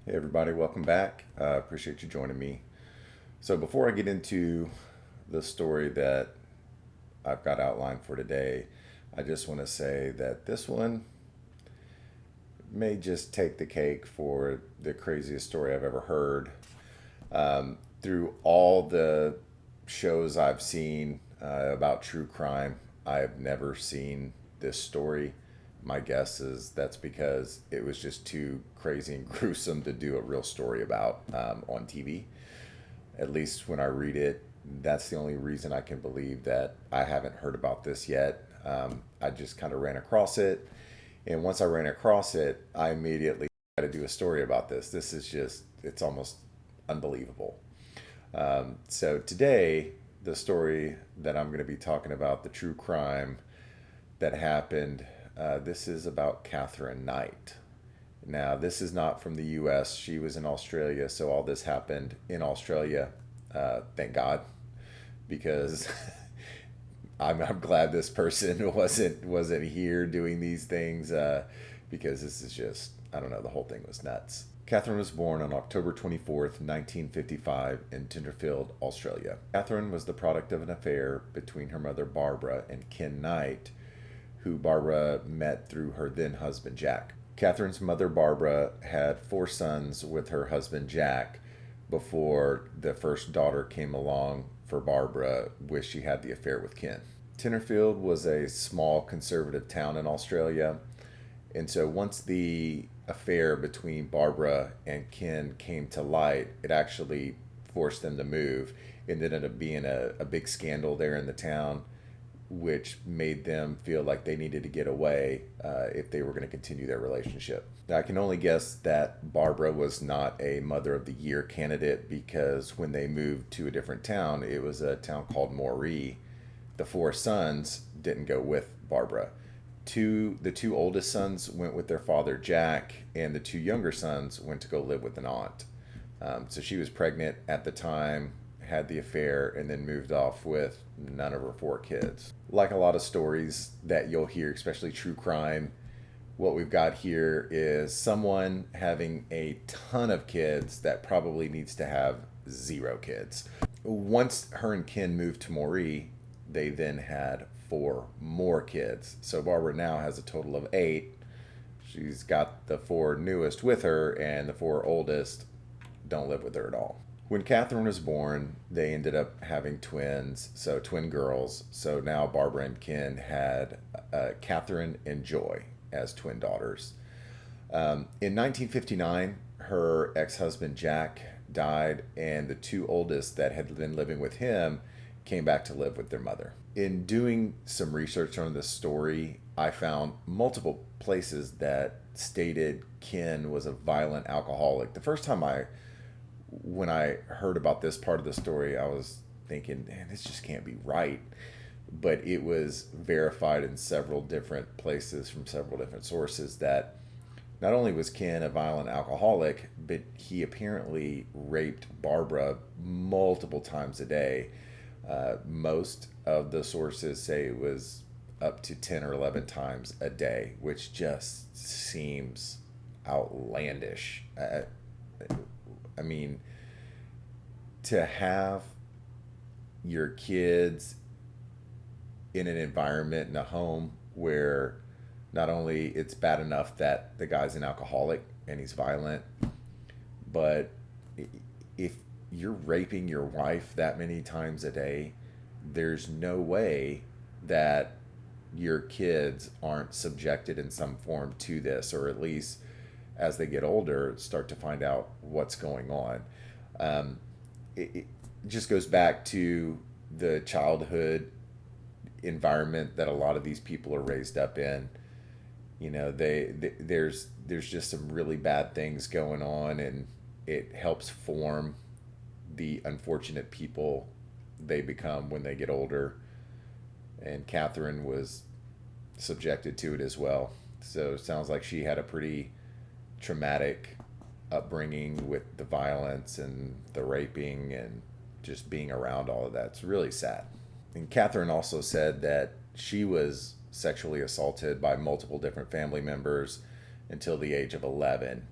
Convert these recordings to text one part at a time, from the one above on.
Hey everybody, welcome back. Appreciate you joining me. So before I get into the story that I've got outlined for today, I just want to say that this one may just take the cake for the craziest story I've ever heard. Through all the shows I've seen about true crime, I've never seen this story. My guess is that's because it was just too crazy and gruesome to do a real story about on TV. At least when I read it, that's the only reason I can believe that I haven't heard about this yet. I just kind of ran across it. And once I ran across it, I immediately had to do a story about this. This is just, it's almost unbelievable. So today, the story that I'm going to be talking about, the true crime that happened, this is about Katherine Knight. Now, this is not from the US. She was in Australia, so all this happened in Australia. Thank God, because I'm glad this person wasn't here doing these things because this is just, I don't know, the whole thing was nuts. Catherine was born on October 24th, 1955 in Tenterfield, Australia. Catherine was the product of an affair between her mother Barbara and Ken Knight, who Barbara met through her then husband Jack. Catherine's mother Barbara had four sons with her husband Jack before the first daughter came along for Barbara, which she had the affair with Ken. Tenterfield was a small conservative town in Australia, and so once the affair between Barbara and Ken came to light, it actually forced them to move. It ended up being a big scandal there in the town, which made them feel like they needed to get away if they were going to continue their relationship. Now, I can only guess that Barbara was not a Mother of the Year candidate because when they moved to a different town, it was a town called Moree. The four sons didn't go with Barbara. The two oldest sons went with their father Jack, and the two younger sons went to go live with an aunt. So she was pregnant at the time, had the affair, and then moved off with none of her four kids. Like a lot of stories that you'll hear, especially true crime, what we've got here is someone having a ton of kids that probably needs to have zero kids. Once her and Ken moved to Moree, they then had four more kids. So Barbara now has a total of eight. She's got the four newest with her, and the four oldest don't live with her at all. When Catherine was born, they ended up having twins, so twin girls. So now Barbara and Ken had Catherine and Joy as twin daughters. In 1959, her ex-husband Jack died, and the two oldest that had been living with him came back to live with their mother. In doing some research on this story, I found multiple places that stated Ken was a violent alcoholic. The first time when I heard about this part of the story, I was thinking, man, this just can't be right. But it was verified in several different places from several different sources that not only was Ken a violent alcoholic, but he apparently raped Barbara multiple times a day. Most of the sources say it was up to 10 or 11 times a day, which just seems outlandish. I mean, to have your kids in an environment, in a home where not only it's bad enough that the guy's an alcoholic and he's violent, but if you're raping your wife that many times a day, there's no way that your kids aren't subjected in some form to this, or at least as they get older, start to find out what's going on. It just goes back to the childhood environment that a lot of these people are raised up in. You know, there's just some really bad things going on, and it helps form the unfortunate people they become when they get older. And Catherine was subjected to it as well. So it sounds like she had a pretty traumatic upbringing with the violence and the raping and just being around all of that. It's really sad. And Catherine also said that she was sexually assaulted by multiple different family members until the age of 11.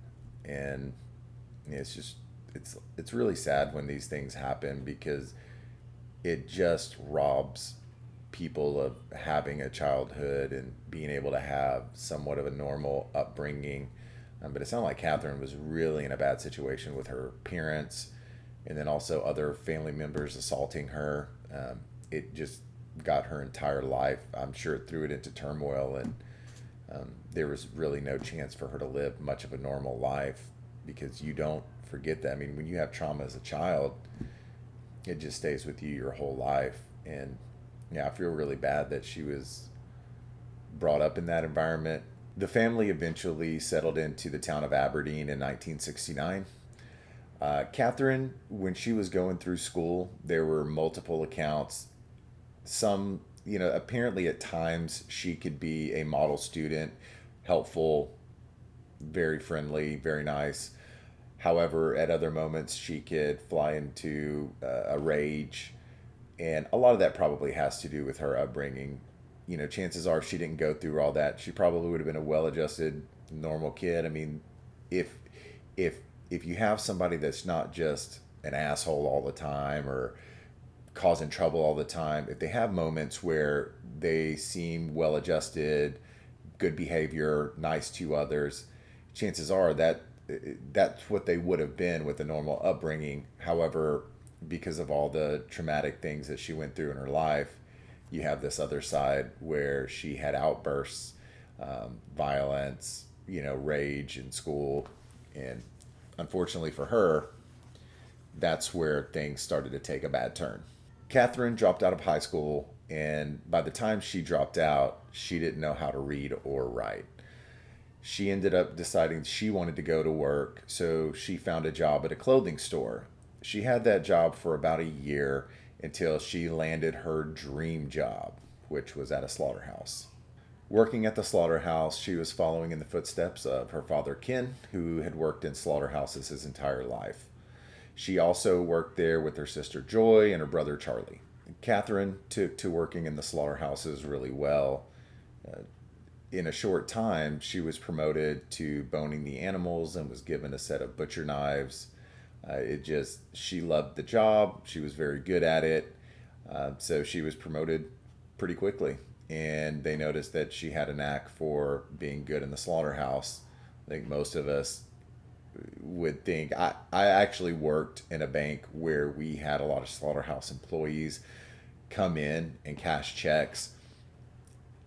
And It's just it's really sad when these things happen because it just robs people of having a childhood and being able to have somewhat of a normal upbringing. But it sounded like Catherine was really in a bad situation with her parents and then also other family members assaulting her. It just got her entire life. I'm sure it threw it into turmoil, and there was really no chance for her to live much of a normal life because you don't forget that. I mean, when you have trauma as a child, it just stays with you your whole life. And yeah, I feel really bad that she was brought up in that environment. The family eventually settled into the town of Aberdeen in 1969. Catherine, when she was going through school, there were multiple accounts. Some, apparently at times she could be a model student, helpful, very friendly, very nice. However, at other moments, she could fly into a rage. And a lot of that probably has to do with her upbringing. Chances are if she didn't go through all that, she probably would have been a well-adjusted, normal kid. I mean, if if if you have somebody that's not just an asshole all the time or causing trouble all the time, if they have moments where they seem well-adjusted, good behavior, nice to others, chances are that that's what they would have been with a normal upbringing. However, because of all the traumatic things that she went through in her life, you have this other side where she had outbursts, violence, rage in school. And unfortunately for her, that's where things started to take a bad turn. Catherine dropped out of high school, and by the time she dropped out, she didn't know how to read or write. She ended up deciding she wanted to go to work, so she found a job at a clothing store. She had that job for about a year until she landed her dream job, which was at a slaughterhouse. Working at the slaughterhouse, she was following in the footsteps of her father Ken, who had worked in slaughterhouses his entire life. She also worked there with her sister Joy and her brother Charlie. Catherine took to working in the slaughterhouses really well. Uh, in a short time, she was promoted to boning the animals and was given a set of butcher knives. She loved the job. She was very good at it. So she was promoted pretty quickly. And they noticed that she had a knack for being good in the slaughterhouse. I think most of us would think. I actually worked in a bank where we had a lot of slaughterhouse employees come in and cash checks.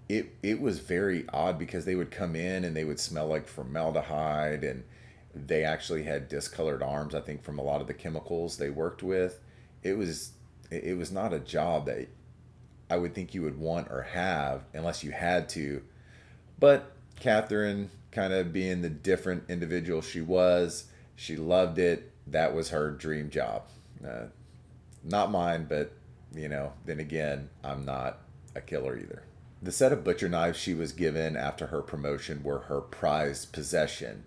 It was very odd because they would come in and they would smell like formaldehyde, and they actually had discolored arms, I think, from a lot of the chemicals they worked with. It was not a job that I would think you would want or have unless you had to. But Catherine, kind of being the different individual she loved it. That was her dream job. Not mine, but then again, I'm not a killer either. The set of butcher knives she was given after her promotion were her prized possession.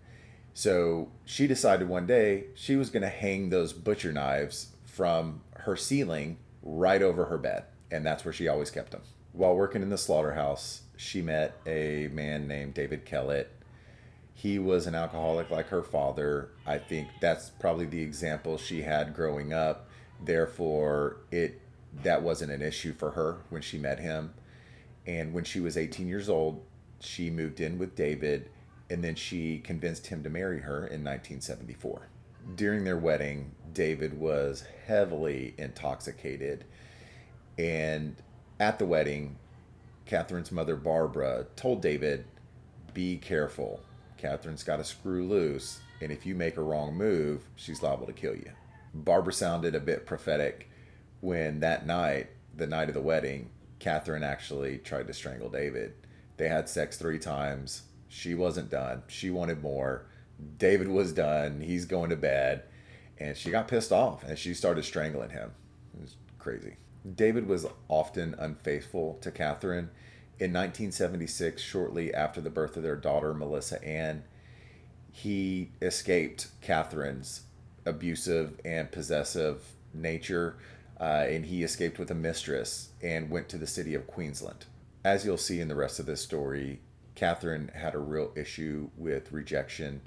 So she decided one day she was going to hang those butcher knives from her ceiling right over her bed. And that's where she always kept them. While working in the slaughterhouse, she met a man named David Kellett. He was an alcoholic like her father. I think that's probably the example she had growing up. Therefore, that wasn't an issue for her when she met him. And when she was 18 years old, she moved in with David, and then she convinced him to marry her in 1974. During their wedding, David was heavily intoxicated. And at the wedding, Catherine's mother, Barbara, told David, "Be careful. Catherine's got a screw loose, and if you make a wrong move, she's liable to kill you." Barbara sounded a bit prophetic when that night, the night of the wedding, Catherine actually tried to strangle David. They had sex 3 times. She wasn't done. She wanted more. David was done. He's going to bed. And she got pissed off and she started strangling him. It was crazy. David was often unfaithful to Catherine. In 1976, shortly after the birth of their daughter, Melissa Ann, he escaped Catherine's abusive and possessive nature, and he escaped with a mistress and went to the city of Queensland. As you'll see in the rest of this story, Catherine had a real issue with rejection,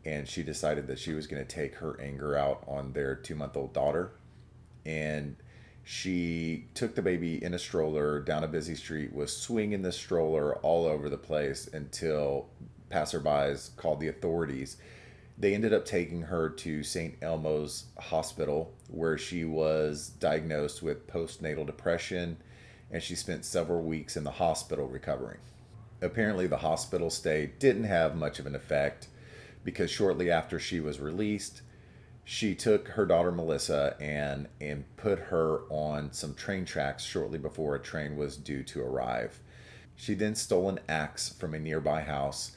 and she decided that she was going to take her anger out on their 2-month-old daughter. And she took the baby in a stroller down a busy street, was swinging the stroller all over the place until passerbys called the authorities. They ended up taking her to St. Elmo's Hospital, where she was diagnosed with postnatal depression, and she spent several weeks in the hospital recovering. Apparently, the hospital stay didn't have much of an effect because shortly after she was released, she took her daughter Melissa and put her on some train tracks shortly before a train was due to arrive. She then stole an axe from a nearby house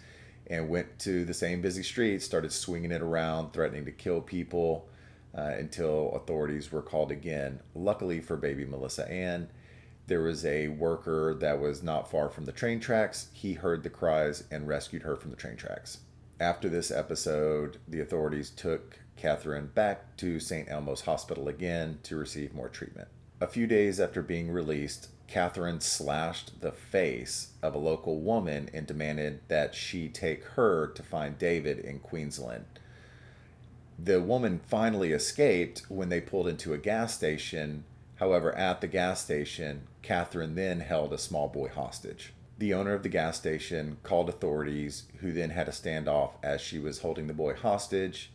and went to the same busy street, started swinging it around, threatening to kill people until authorities were called again. Luckily for baby Melissa Ann, there was a worker that was not far from the train tracks. He heard the cries and rescued her from the train tracks. After this episode, the authorities took Katherine back to St. Elmo's Hospital again to receive more treatment. A few days after being released, Katherine slashed the face of a local woman and demanded that she take her to find David in Queensland. The woman finally escaped when they pulled into a gas station. However, at the gas station, Katherine then held a small boy hostage. The owner of the gas station called authorities, who then had a standoff as she was holding the boy hostage.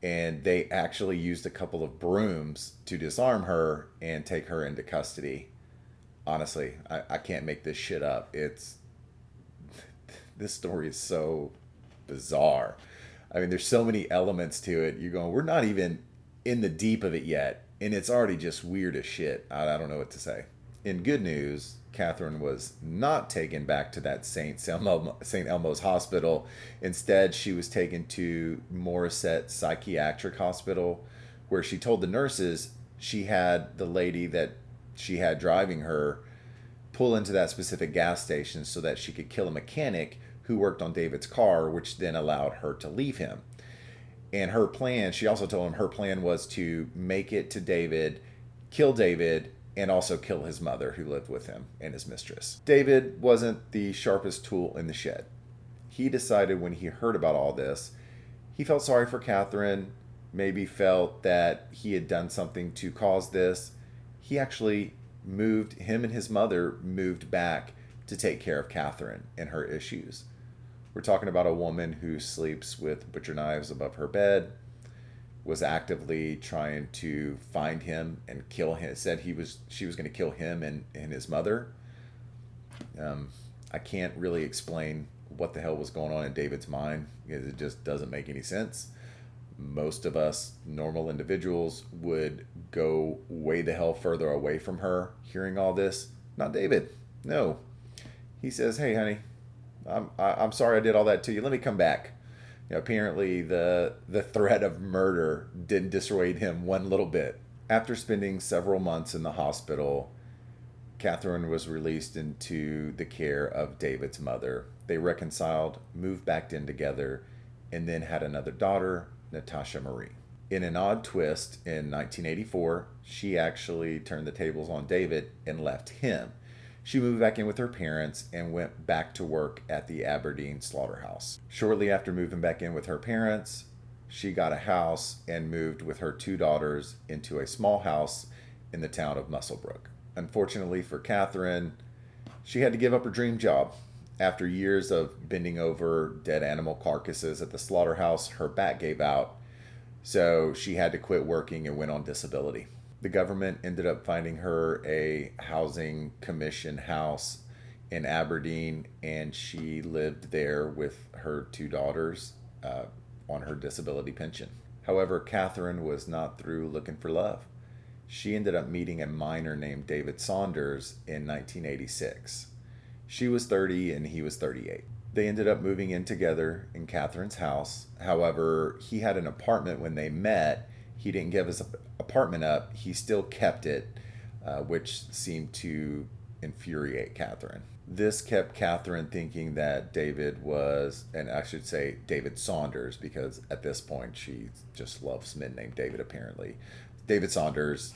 And they actually used a couple of brooms to disarm her and take her into custody. Honestly, I can't make this shit up. This story is so bizarre. I mean, there's so many elements to it. You're going, we're not even in the deep of it yet, and it's already just weird as shit. I don't know what to say. In good news, Katherine was not taken back to that St. Elmo's Hospital. Instead, she was taken to Morisset Psychiatric Hospital, where she told the nurses she had the lady that she had driving her pull into that specific gas station so that she could kill a mechanic who worked on David's car, which then allowed her to leave him. And her plan, she also told him her plan was to make it to David, kill David, and also kill his mother who lived with him and his mistress. David wasn't the sharpest tool in the shed. He decided when he heard about all this, he felt sorry for Katherine, maybe felt that he had done something to cause this. He actually him and his mother moved back to take care of Katherine and her issues. We're talking about a woman who sleeps with butcher knives above her bed, was actively trying to find him and kill him. Said she was going to kill him and his mother. I can't really explain what the hell was going on in David's mind, because it just doesn't make any sense. Most of us normal individuals would go way the hell further away from her hearing all this. Not David. No. He says, hey, honey, I'm sorry I did all that to you. Let me come back. Apparently the threat of murder didn't dissuade him one little bit. After spending several months in the hospital, Katherine was released into the care of David's mother. They reconciled, moved back in together, and then had another daughter, Natasha Marie. In an odd twist, in 1984, she actually turned the tables on David and left him. She moved back in with her parents and went back to work at the Aberdeen slaughterhouse. Shortly after moving back in with her parents, she got a house and moved with her 2 daughters into a small house in the town of Musselbrook. Unfortunately for Katherine, she had to give up her dream job. After years of bending over dead animal carcasses at the slaughterhouse, her back gave out, so she had to quit working and went on disability. The government ended up finding her a housing commission house in Aberdeen, and she lived there with her 2 daughters on her disability pension. However, Katherine was not through looking for love. She ended up meeting a miner named David Saunders in 1986. She was 30 and he was 38. They ended up moving in together in Katherine's house. However, he had an apartment when they met. He didn't give his apartment up. He still kept it, which seemed to infuriate Katherine. This kept Katherine thinking that David was, and I should say David Saunders, because at this point she just loves men named David apparently. David Saunders,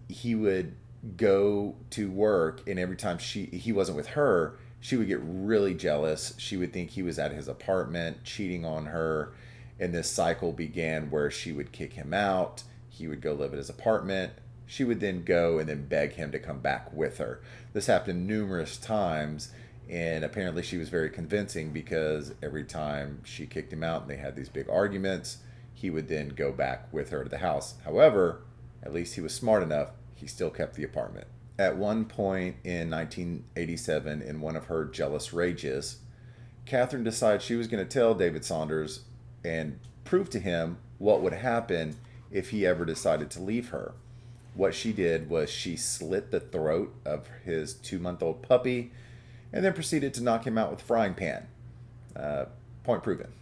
he would go to work, and every time he wasn't with her, she would get really jealous. She would think he was at his apartment cheating on her. And this cycle began where she would kick him out. He would go live at his apartment. She would then go and then beg him to come back with her. This happened numerous times. And apparently she was very convincing because every time she kicked him out and they had these big arguments, he would then go back with her to the house. However, at least he was smart enough, he still kept the apartment. At one point in 1987, in one of her jealous rages, Catherine decided she was going to tell David Saunders and prove to him what would happen if he ever decided to leave her. What she did was she slit the throat of his 2-month-old puppy and then proceeded to knock him out with a frying pan. Point proven.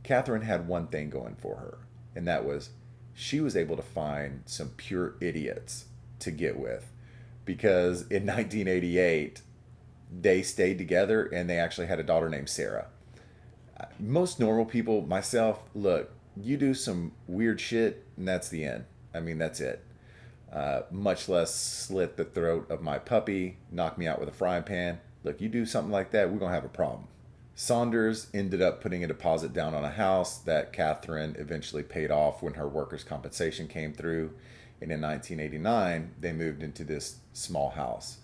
Catherine had one thing going for her, and that was she was able to find some pure idiots to get with, because in 1988 they stayed together and they actually had a daughter named Sarah. Most normal people, myself, look, you do some weird shit and that's the end. I mean, that's it. Much less slit the throat of my puppy, knock me out with a frying pan. Look, you do something like that, we're going to have a problem. Saunders ended up putting a deposit down on a house that Catherine eventually paid off when her workers' compensation came through. And in 1989, they moved into this small house.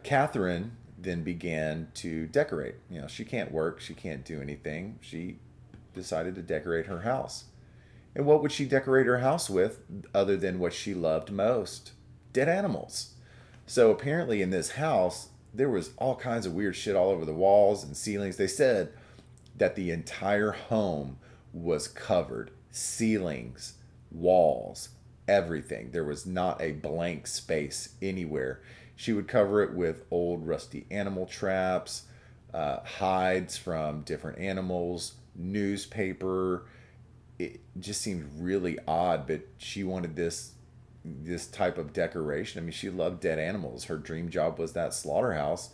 Catherine then began to decorate. You know, she can't work, she can't do anything. She decided to decorate her house. And what would she decorate her house with other than what she loved most? Dead animals. So apparently in this house, there was all kinds of weird shit all over the walls and ceilings. They said that the entire home was covered. Ceilings, walls, everything. There was not a blank space anywhere. She would cover it with old rusty animal traps, hides from different animals, newspaper. It just seemed really odd, but she wanted this type of decoration. I mean, she loved dead animals. Her dream job was that slaughterhouse.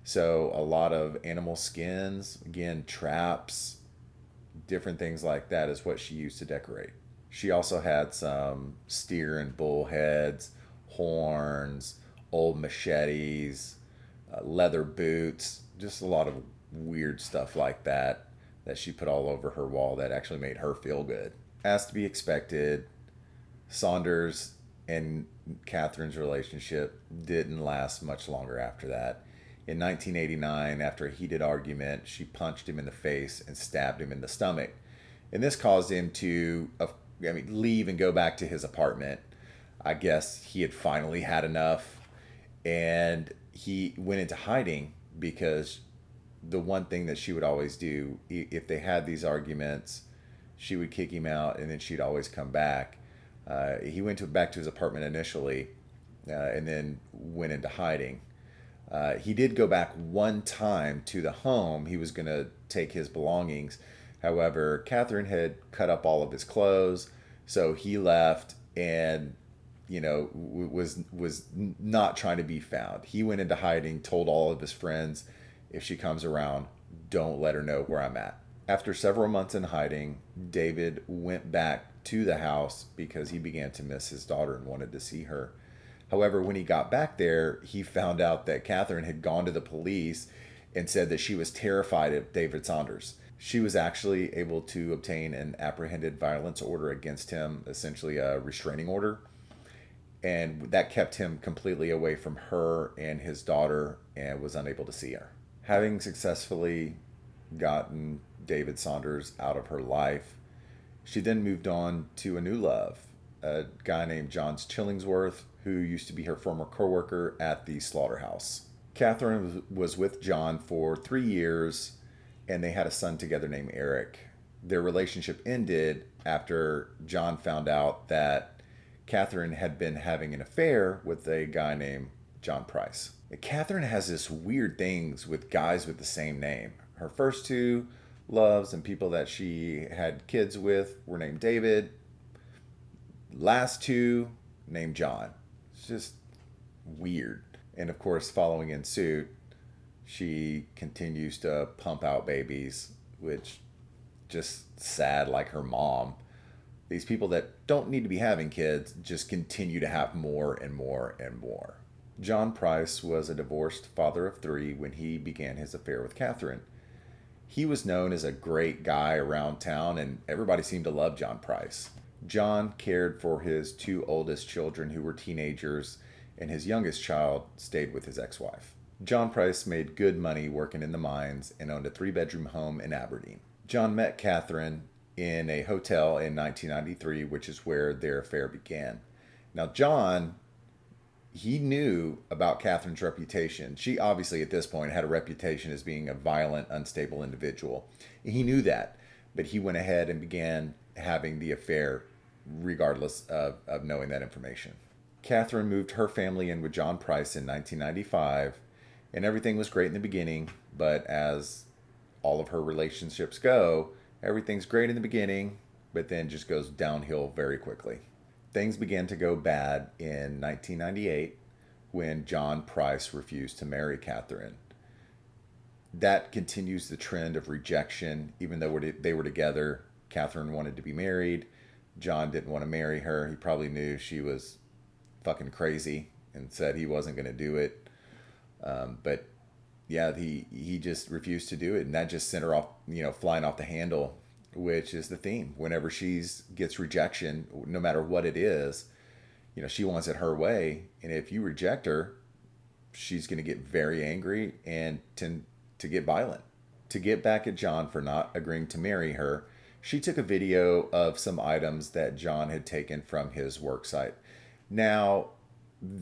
So a lot of animal skins, again, traps, different things like that is what she used to decorate. She also had some steer and bull heads, horns, old machetes, leather boots, just a lot of weird stuff like that she put all over her wall that actually made her feel good. As to be expected, Saunders and Catherine's relationship didn't last much longer after that. In 1989, after a heated argument, she punched him in the face and stabbed him in the stomach. And this caused him to leave and go back to his apartment. I guess he had finally had enough, and he went into hiding because the one thing that she would always do, if they had these arguments, she would kick him out and then she'd always come back. He went back to his apartment initially and then went into hiding. He did go back one time to the home. He was going to take his belongings. However, Catherine had cut up all of his clothes, so he left and was not trying to be found. He went into hiding, told all of his friends, if she comes around, don't let her know where I'm at. After several months in hiding, David went back to the house because he began to miss his daughter and wanted to see her. However, when he got back there, he found out that Catherine had gone to the police and said that she was terrified of David Saunders. She was actually able to obtain an apprehended violence order against him, essentially a restraining order. And that kept him completely away from her and his daughter and was unable to see her. Having successfully gotten David Saunders out of her life, she then moved on to a new love, a guy named John Chillingsworth, who used to be her former co-worker at the slaughterhouse. Catherine was with John for 3 years, and they had a son together named Eric. Their relationship ended after John found out that Catherine had been having an affair with a guy named John Price. Catherine has this weird things with guys with the same name. Her first two loves and people that she had kids with were named David. Last two named John. It's just weird. And of course, following in suit, she continues to pump out babies, which just sad like her mom. These people that don't need to be having kids just continue to have more and more and more. John Price was a divorced father of three when he began his affair with Katherine. He was known as a great guy around town, and everybody seemed to love John Price. John cared for his two oldest children who were teenagers, and his youngest child stayed with his ex wife. John Price made good money working in the mines and owned a 3-bedroom home in Aberdeen. John met Katherine in a hotel in 1993, which is where their affair began. Now, John, he knew about Katherine's reputation. She obviously, at this point, had a reputation as being a violent, unstable individual. He knew that, but he went ahead and began having the affair regardless of knowing that information. Katherine moved her family in with John Price in 1995, and everything was great in the beginning, but as all of her relationships go, everything's great in the beginning, but then just goes downhill very quickly. Things began to go bad in 1998 when John Price refused to marry Katherine. That continues the trend of rejection. Even though they were together, Katherine wanted to be married. John didn't want to marry her. He probably knew she was fucking crazy and said he wasn't going to do it. But yeah, he just refused to do it, and that just sent her off, flying off the handle, which is the theme. Whenever she gets rejection, no matter what it is, she wants it her way, and if you reject her, she's going to get very angry and tend to get violent. To get back at John for not agreeing to marry her, she took a video of some items that John had taken from his work site. Now,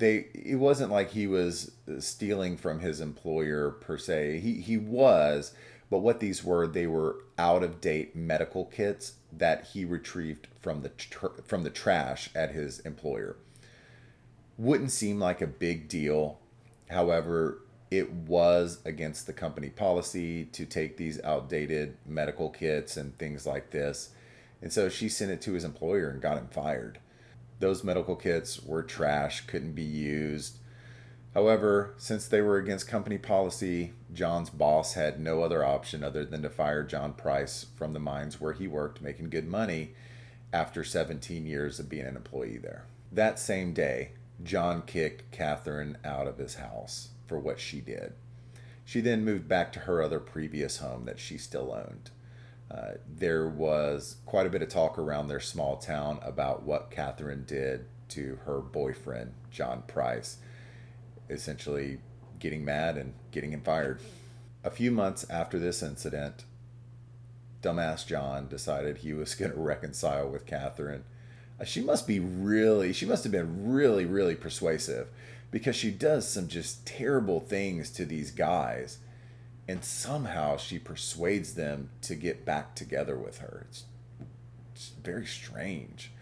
it wasn't like he was stealing from his employer per se. He was, but what these were, they were out of date medical kits that he retrieved from the trash at his employer. Wouldn't seem like a big deal. However, it was against the company policy to take these outdated medical kits and things like this. And so she sent it to his employer and got him fired. Those medical kits were trash, couldn't be used. However, since they were against company policy, John's boss had no other option other than to fire John Price from the mines where he worked, making good money after 17 years of being an employee there. That same day, John kicked Katherine out of his house for what she did. She then moved back to her other previous home that she still owned. There was quite a bit of talk around their small town about what Katherine did to her boyfriend, John Price, essentially getting mad and getting him fired. A few months after this incident, dumbass John decided he was going to reconcile with Katherine. She must have been really, really persuasive, because she does some just terrible things to these guys, and somehow she persuades them to get back together with her. It's very strange.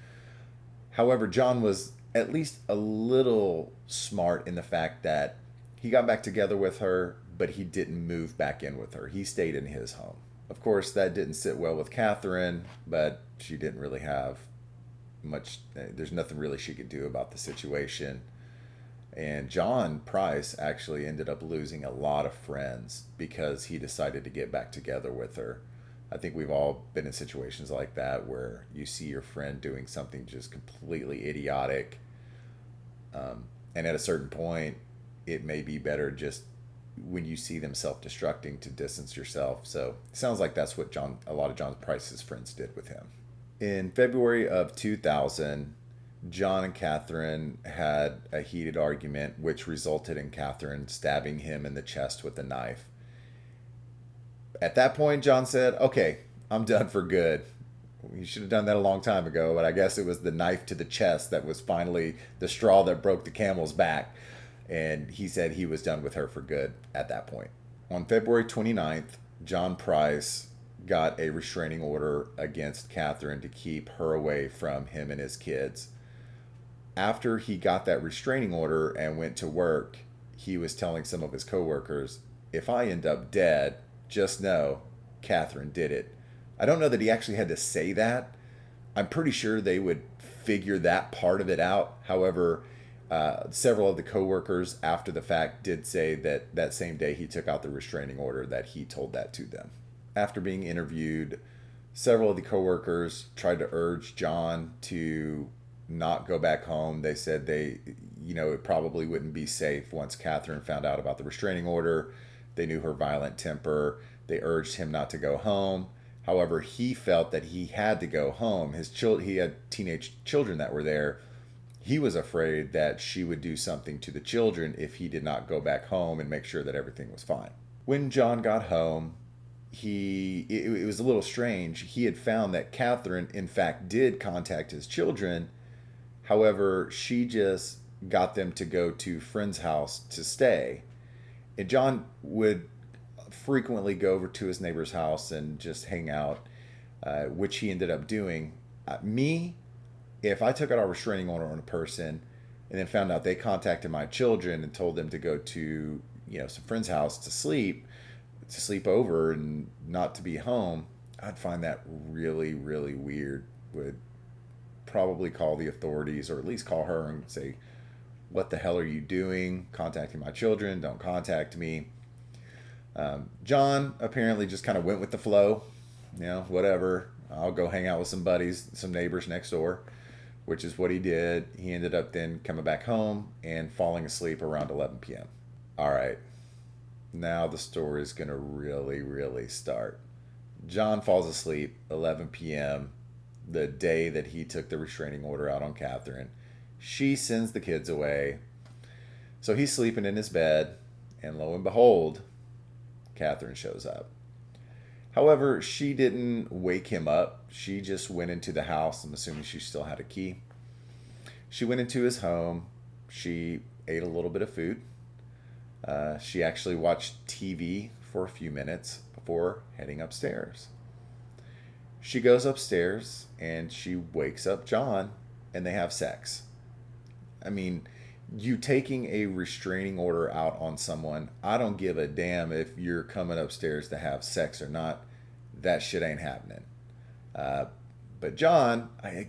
However, John was at least a little smart in the fact that he got back together with her, but he didn't move back in with her. He stayed in his home. Of course, that didn't sit well with Katherine, but she didn't really have much. There's nothing really she could do about the situation. And John Price actually ended up losing a lot of friends because he decided to get back together with her. I think we've all been in situations like that where you see your friend doing something just completely idiotic. And at a certain point, it may be better just when you see them self-destructing to distance yourself. So it sounds like that's what a lot of John Price's friends did with him. In February of 2000, John and Katherine had a heated argument, which resulted in Katherine stabbing him in the chest with a knife. At that point, John said, "Okay, I'm done for good." You should have done that a long time ago, but I guess it was the knife to the chest that was finally the straw that broke the camel's back. And he said he was done with her for good at that point. On February 29th, John Price got a restraining order against Katherine to keep her away from him and his kids. After he got that restraining order and went to work, he was telling some of his coworkers, "If I end up dead, just know Katherine did it." I don't know that he actually had to say that. I'm pretty sure they would figure that part of it out. However, several of the coworkers after the fact did say that that same day he took out the restraining order that he told that to them. After being interviewed, several of the coworkers tried to urge John to not go back home. They said it probably wouldn't be safe once Catherine found out about the restraining order. They knew her violent temper. They urged him not to go home. However, he felt that he had to go home. He had teenage children that were there. He was afraid that she would do something to the children if he did not go back home and make sure that everything was fine. When John got home, it was a little strange. He had found that Catherine, in fact, did contact his children. However, she just got them to go to a friend's house to stay. And John would frequently go over to his neighbor's house and just hang out, which he ended up doing. If I took out a restraining order on a person and then found out they contacted my children and told them to go to some friend's house to sleep over and not to be home, I'd find that really, really weird. Would probably call the authorities, or at least call her and say, what the hell are you doing? Contacting my children, don't contact me. John apparently just kind of went with the flow. Whatever. I'll go hang out with some buddies, some neighbors next door, which is what he did. He ended up then coming back home and falling asleep around 11 p.m. All right. Now the story is going to really, really start. John falls asleep 11 p.m. the day that he took the restraining order out on Catherine. She sends the kids away. So he's sleeping in his bed, and lo and behold, Catherine shows up. However, she didn't wake him up. She just went into the house. I'm assuming she still had a key. She went into his home. She ate a little bit of food. She actually watched TV for a few minutes before heading upstairs. She goes upstairs and she wakes up John, and they have sex. I mean, you taking a restraining order out on someone, I don't give a damn if you're coming upstairs to have sex or not. That shit ain't happening. But John, I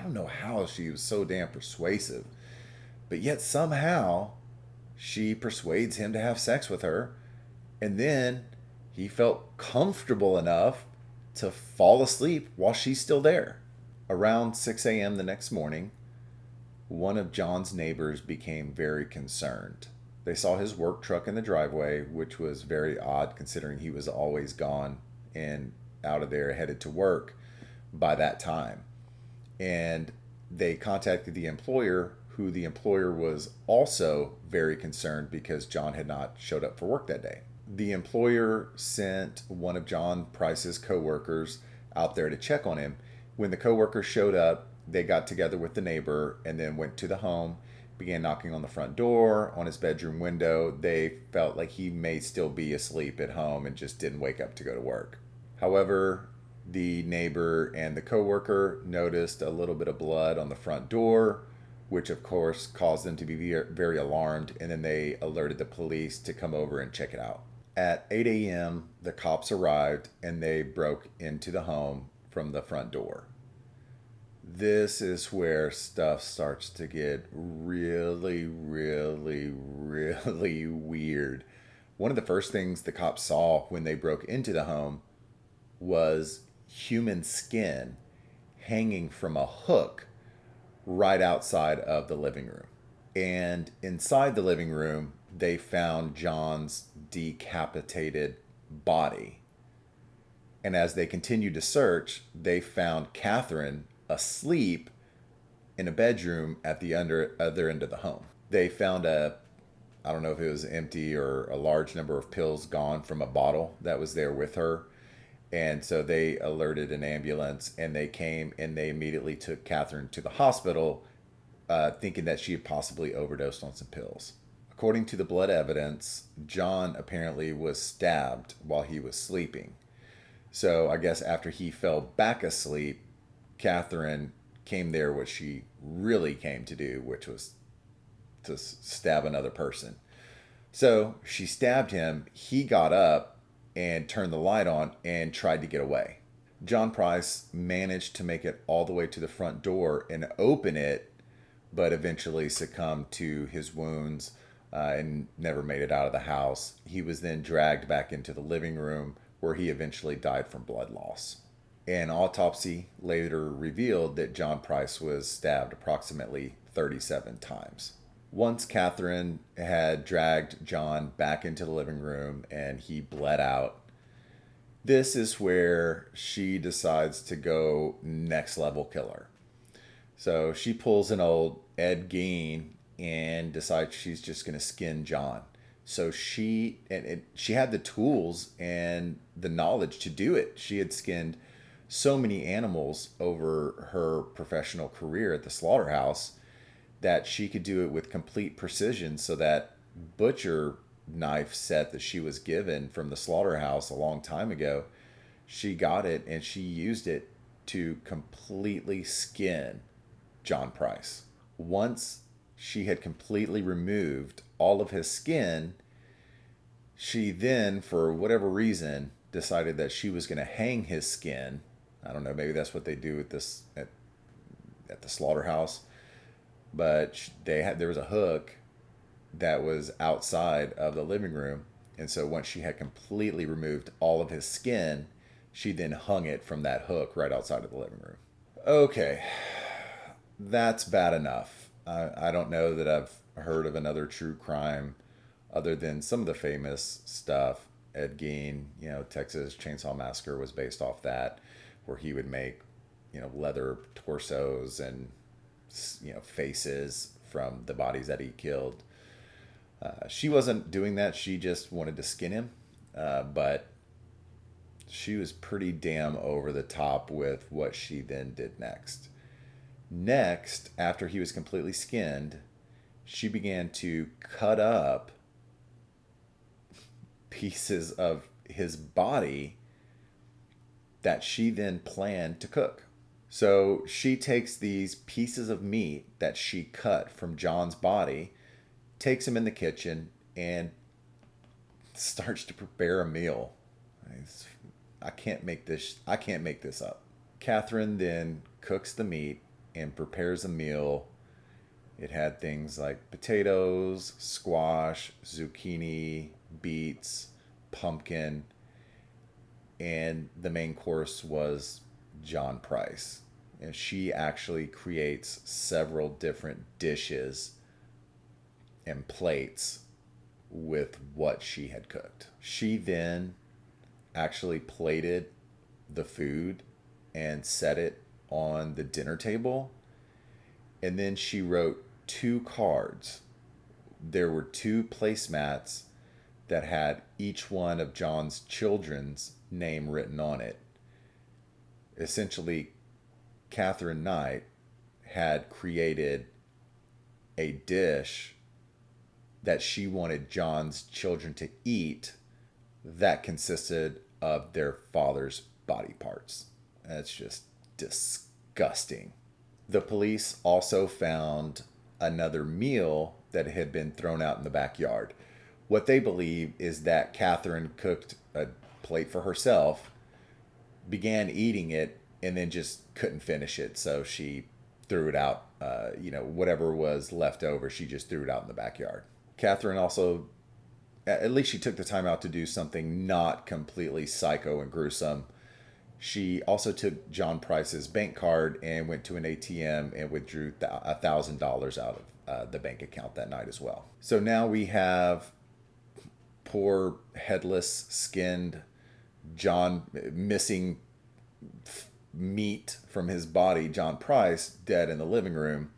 don't know how she was so damn persuasive, but yet somehow she persuades him to have sex with her, and then he felt comfortable enough to fall asleep while she's still there. Around 6 a.m. the next morning, one of John's neighbors became very concerned. They saw his work truck in the driveway, which was very odd considering he was always gone and out of there headed to work by that time. And they contacted the employer, who the employer was also very concerned because John had not showed up for work that day. The employer sent one of John Price's coworkers out there to check on him. When the coworker showed up, they got together with the neighbor and then went to the home, began knocking on the front door, on his bedroom window. They felt like he may still be asleep at home and just didn't wake up to go to work. However, the neighbor and the coworker noticed a little bit of blood on the front door, which of course caused them to be very alarmed, and then they alerted the police to come over and check it out. At 8 a.m., the cops arrived and they broke into the home from the front door. This is where stuff starts to get really, really, really weird. One of the first things the cops saw when they broke into the home was human skin hanging from a hook right outside of the living room. And inside the living room, they found John's decapitated body. And as they continued to search, they found Catherine asleep in a bedroom at the other end of the home. They found I don't know if it was empty or a large number of pills gone from a bottle that was there with her. And so they alerted an ambulance, and they came and they immediately took Catherine to the hospital, thinking that she had possibly overdosed on some pills. According to the blood evidence, John apparently was stabbed while he was sleeping. So I guess after he fell back asleep, Catherine came there what she really came to do, which was to stab another person. So she stabbed him. He got up and turned the light on and tried to get away. John Price managed to make it all the way to the front door and open it, but eventually succumbed to his wounds and never made it out of the house. He was then dragged back into the living room, where he eventually died from blood loss. An autopsy later revealed that John Price was stabbed approximately 37 times. Once Catherine had dragged John back into the living room and he bled out, this is where she decides to go next level killer. So she pulls an old Ed Gein and decides she's just going to skin John. So she had the tools and the knowledge to do it. She had skinned so many animals over her professional career at the slaughterhouse that she could do it with complete precision. So that butcher knife set that she was given from the slaughterhouse a long time ago, she got it and she used it to completely skin John Price. Once she had completely removed all of his skin, she then, for whatever reason, decided that she was going to hang his skin. I don't know, maybe that's what they do at the slaughterhouse. But there was a hook that was outside of the living room, and so once she had completely removed all of his skin, she then hung it from that hook right outside of the living room. Okay, that's bad enough. I don't know that I've heard of another true crime other than some of the famous stuff. Ed Gein, Texas Chainsaw Massacre was based off that, where he would make, leather torsos and, faces from the bodies that he killed. She wasn't doing that. She just wanted to skin him. But she was pretty damn over the top with what she then did next. Next, after he was completely skinned, she began to cut up pieces of his body that she then planned to cook. So she takes these pieces of meat that she cut from John's body, takes them in the kitchen, and starts to prepare a meal. I can't make this up. Catherine then cooks the meat and prepares a meal. It had things like potatoes, squash, zucchini, beets, pumpkin, and the main course was John Price. And she actually creates several different dishes and plates with what she had cooked. She then actually plated the food and set it on the dinner table. And then she wrote 2 cards. There were 2 placemats that had each one of John's children's name written on it. Essentially, Katherine Knight had created a dish that she wanted John's children to eat that consisted of their father's body parts. That's just disgusting. The police also found another meal that had been thrown out in the backyard. What they believe is that Catherine cooked a plate for herself, began eating it, and then just couldn't finish it. So she threw it out. Whatever was left over, she just threw it out in the backyard. Catherine also, at least she took the time out to do something not completely psycho and gruesome. She also took John Price's bank card and went to an ATM and withdrew $1,000 out of the bank account that night as well. So now we have poor, headless, skinned John, missing meat from his body, John Price, dead in the living room.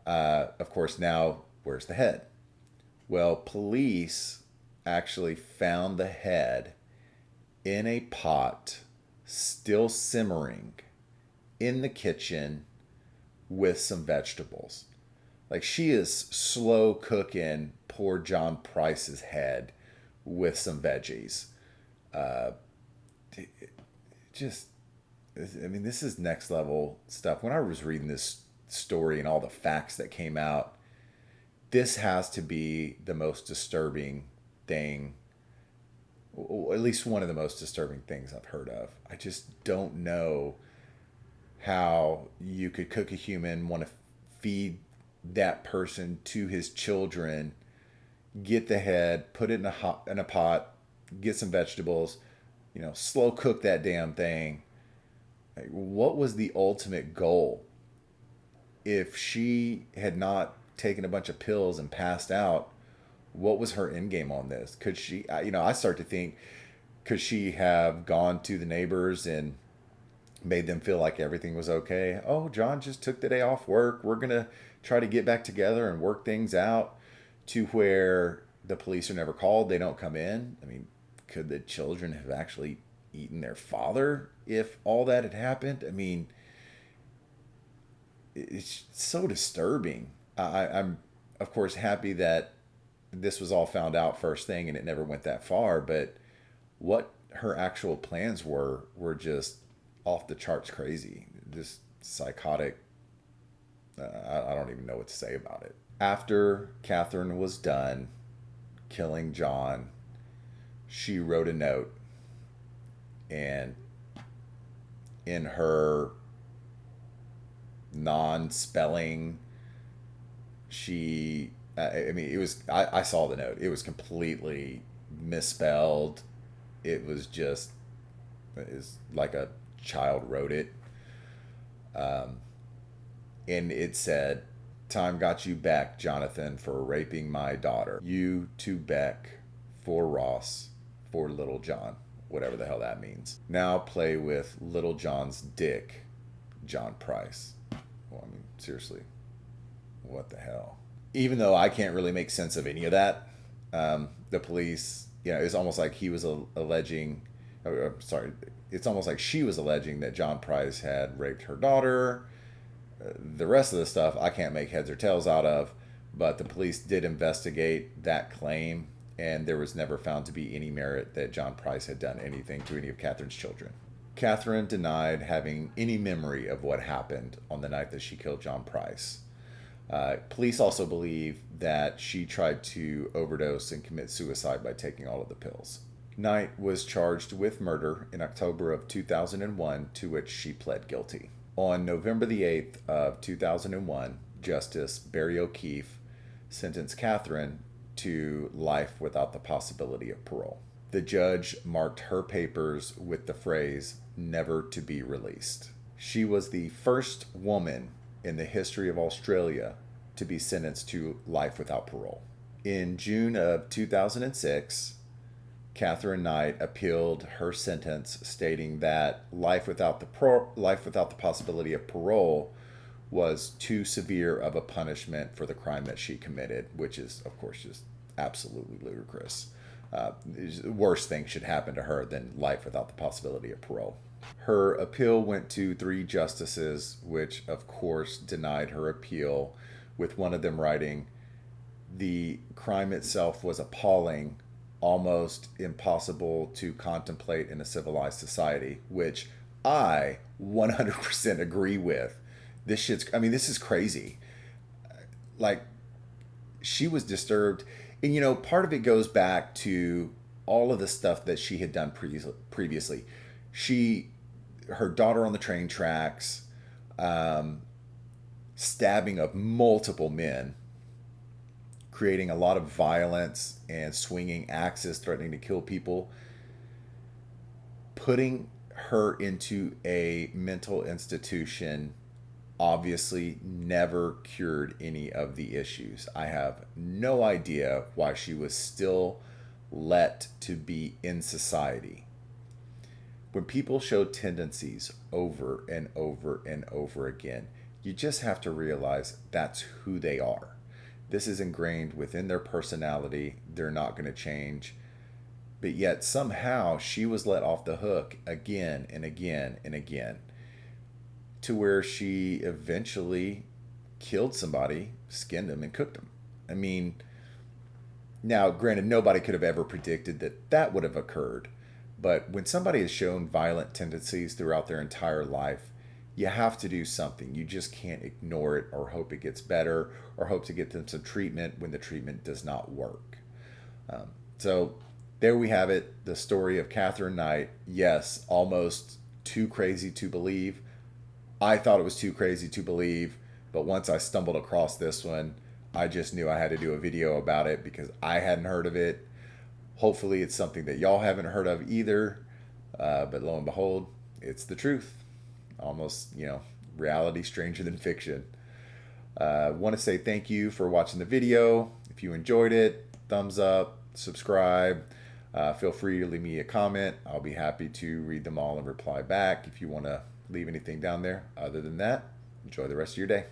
Of course, now, where's the head? Well, police actually found the head in a pot, still simmering, in the kitchen with some vegetables. Like, she is slow cooking poor John Price's head with some veggies. This is next level stuff. When I was reading this story and all the facts that came out, this has to be the most disturbing thing, or at least one of the most disturbing things I've heard of. I just don't know how you could cook a human, want to feed that person to his children, get the head, put it in a pot, get some vegetables, slow cook that damn thing. Like, what was the ultimate goal? If she had not taken a bunch of pills and passed out, what was her end game on this? Could she, I start to think, could she have gone to the neighbors and made them feel like everything was okay? Oh, John just took the day off work. We're going to try to get back together and work things out, to where the police are never called. They don't come in. I mean, could the children have actually eaten their father if all that had happened? I mean, it's so disturbing. I'm, of course, happy that this was all found out first thing and it never went that far. But what her actual plans were just off the charts crazy. Just psychotic. I don't even know what to say about it. After Katherine was done killing John, she wrote a note, and in her non-spelling, I mean, it was, I saw the note. It was completely misspelled. It was just, it's like a child wrote it. And it said, "Time got you back, Jonathan, for raping my daughter. You to Beck, for Ross, for Little John." Whatever the hell that means. Now play with Little John's dick, John Price. Well, I mean, seriously, what the hell? Even though I can't really make sense of any of that, the police, it's almost like he was alleging, sorry, it's almost like she was alleging that John Price had raped her daughter. The rest of the stuff I can't make heads or tails out of, but the police did investigate that claim, and there was never found to be any merit that John Price had done anything to any of Katherine's children. Katherine denied having any memory of what happened on the night that she killed John Price. Police also believe that she tried to overdose and commit suicide by taking all of the pills. Knight was charged with murder in October of 2001, to which she pled guilty. On November the 8th of 2001, Justice Barry O'Keefe sentenced Katherine to life without the possibility of parole. The judge marked her papers with the phrase, "never to be released." She was the first woman in the history of Australia to be sentenced to life without parole. In June of 2006, Katherine Knight appealed her sentence, stating that life without the possibility of parole was too severe of a punishment for the crime that she committed, which is, of course, just absolutely ludicrous. The worst thing should happen to her than life without the possibility of parole. Her appeal went to 3 justices, which, of course, denied her appeal, with one of them writing, "The crime itself was appalling, almost impossible to contemplate in a civilized society," which I 100% agree with. This is crazy. Like, she was disturbed. And, part of it goes back to all of the stuff that she had done previously. Her daughter on the train tracks, stabbing of multiple men, creating a lot of violence and swinging axes, threatening to kill people. Putting her into a mental institution obviously never cured any of the issues. I have no idea why she was still let to be in society. When people show tendencies over and over and over again, you just have to realize that's who they are. This is ingrained within their personality. They're not going to change. But yet somehow she was let off the hook again and again and again, to where she eventually killed somebody, skinned them, and cooked them. I mean, now, granted, nobody could have ever predicted that that would have occurred. But when somebody has shown violent tendencies throughout their entire life, you have to do something. You just can't ignore it or hope it gets better or hope to get them some treatment when the treatment does not work. So there we have it, the story of Katherine Knight. Yes, almost too crazy to believe. I thought it was too crazy to believe, but once I stumbled across this one, I just knew I had to do a video about it because I hadn't heard of it. Hopefully it's something that y'all haven't heard of either, but lo and behold, it's the truth. Almost, reality stranger than fiction. Want to say thank you for watching the video. If you enjoyed it, thumbs up, subscribe. Feel free to leave me a comment. I'll be happy to read them all and reply back if you want to leave anything down there. Other than that, enjoy the rest of your day.